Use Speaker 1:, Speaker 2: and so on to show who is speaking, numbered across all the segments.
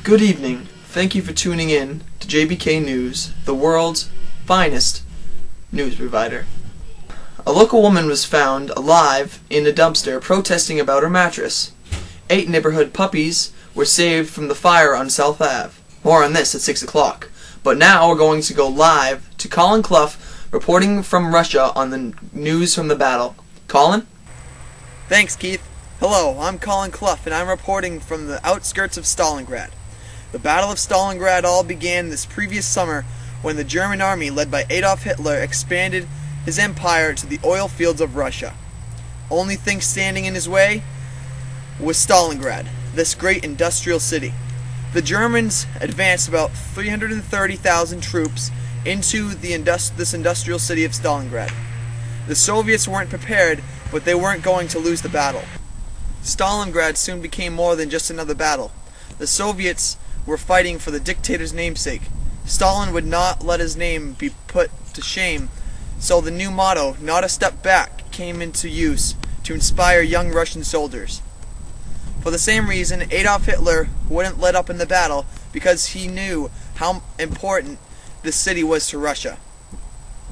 Speaker 1: Good evening. Thank you for tuning in to JBK News, the world's finest news provider. A local woman was found alive in a dumpster protesting about her mattress. 8 neighborhood puppies were saved from the fire on South Ave. More on this at 6 o'clock. But now we're going to go live to Cawlin Clough, reporting from Russia on the news from the battle. Cawlin?
Speaker 2: Thanks, Keith. Hello, I'm Cawlin Clough, and I'm reporting from the outskirts of Stalingrad. The Battle of Stalingrad all began this previous summer when the German army, led by Adolf Hitler, expanded his empire to the oil fields of Russia. Only thing standing in his way was Stalingrad, this great industrial city. The Germans advanced about 330,000 troops into this industrial city of Stalingrad. The Soviets weren't prepared, but they weren't going to lose the battle. Stalingrad soon became more than just another battle. The Soviets were fighting for the dictator's namesake. Stalin would not let his name be put to shame, so the new motto, "Not a step back," came into use to inspire young Russian soldiers. For the same reason, Adolf Hitler wouldn't let up in the battle, because he knew how important this city was to Russia.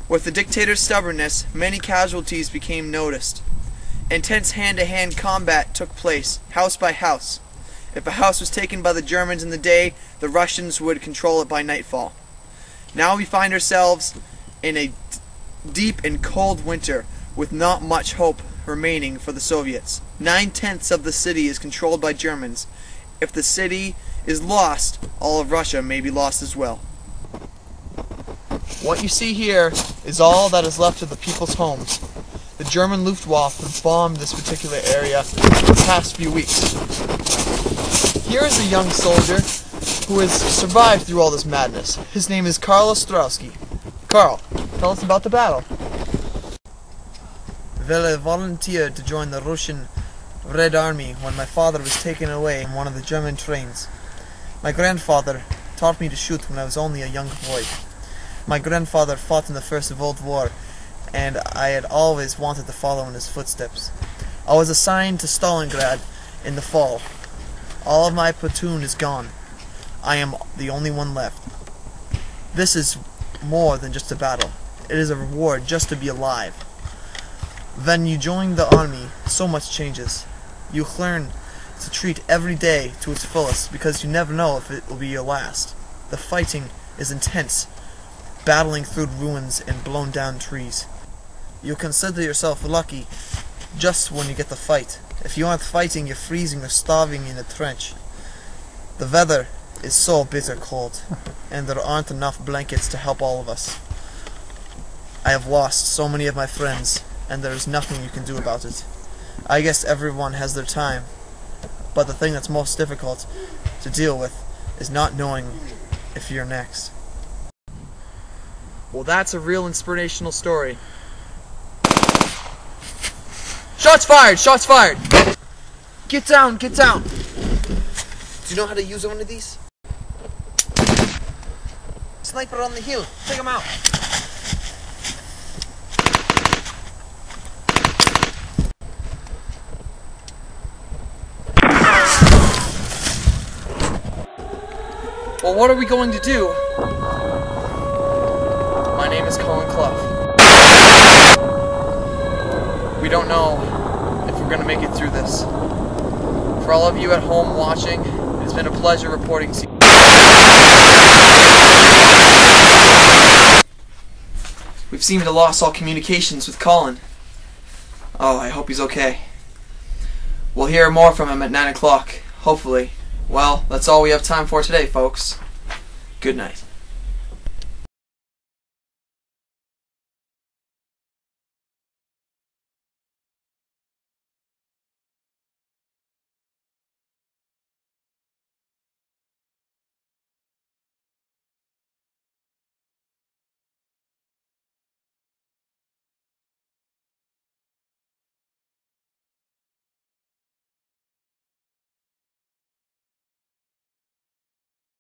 Speaker 2: With the dictator's stubbornness, many casualties became noticed. Intense hand-to-hand combat took place, house by house. If a house was taken by the Germans in the day, the Russians would control it by nightfall. Now we find ourselves in a deep and cold winter, with not much hope remaining for the Soviets. 9/10 of the city is controlled by Germans. If the city is lost, all of Russia may be lost as well.
Speaker 1: What you see here is all that is left of the people's homes. The German Luftwaffe bombed this particular area the past few weeks. Here is a young soldier who has survived through all this madness. His name is Karl Ostrowski. Karl, tell us about the battle.
Speaker 3: Well, I volunteered to join the Russian Red Army when my father was taken away in one of the German trains. My grandfather taught me to shoot when I was only a young boy. My grandfather fought in the First World War, and I had always wanted to follow in his footsteps. I was assigned to Stalingrad in the fall. All of my platoon is gone. I am the only one left. This is more than just a battle. It is a reward just to be alive. When you join the army, so much changes. You learn to treat every day to its fullest, because you never know if it will be your last. The fighting is intense, battling through ruins and blown down trees. You consider yourself lucky just when you get the fight. If you aren't fighting, you're freezing or starving in a trench. The weather is so bitter cold, and there aren't enough blankets to help all of us. I have lost so many of my friends, and there is nothing you can do about it. I guess everyone has their time, but the thing that's most difficult to deal with is not knowing if you're next.
Speaker 1: Well, that's a real inspirational story. Shots fired! Shots fired!
Speaker 3: Get down! Get down! Do you know how to use one of these? Sniper on the hill! Take him out!
Speaker 1: Well, what are we going to do? My name is Cawlin Clough. We don't know if we're going to make it through this. For all of you at home watching, it has been a pleasure reporting to you. We've seemed to lost all communications with Cawlin. Oh, I hope he's okay. We'll hear more from him at 9 o'clock, hopefully. Well, that's all we have time for today, folks. Good night.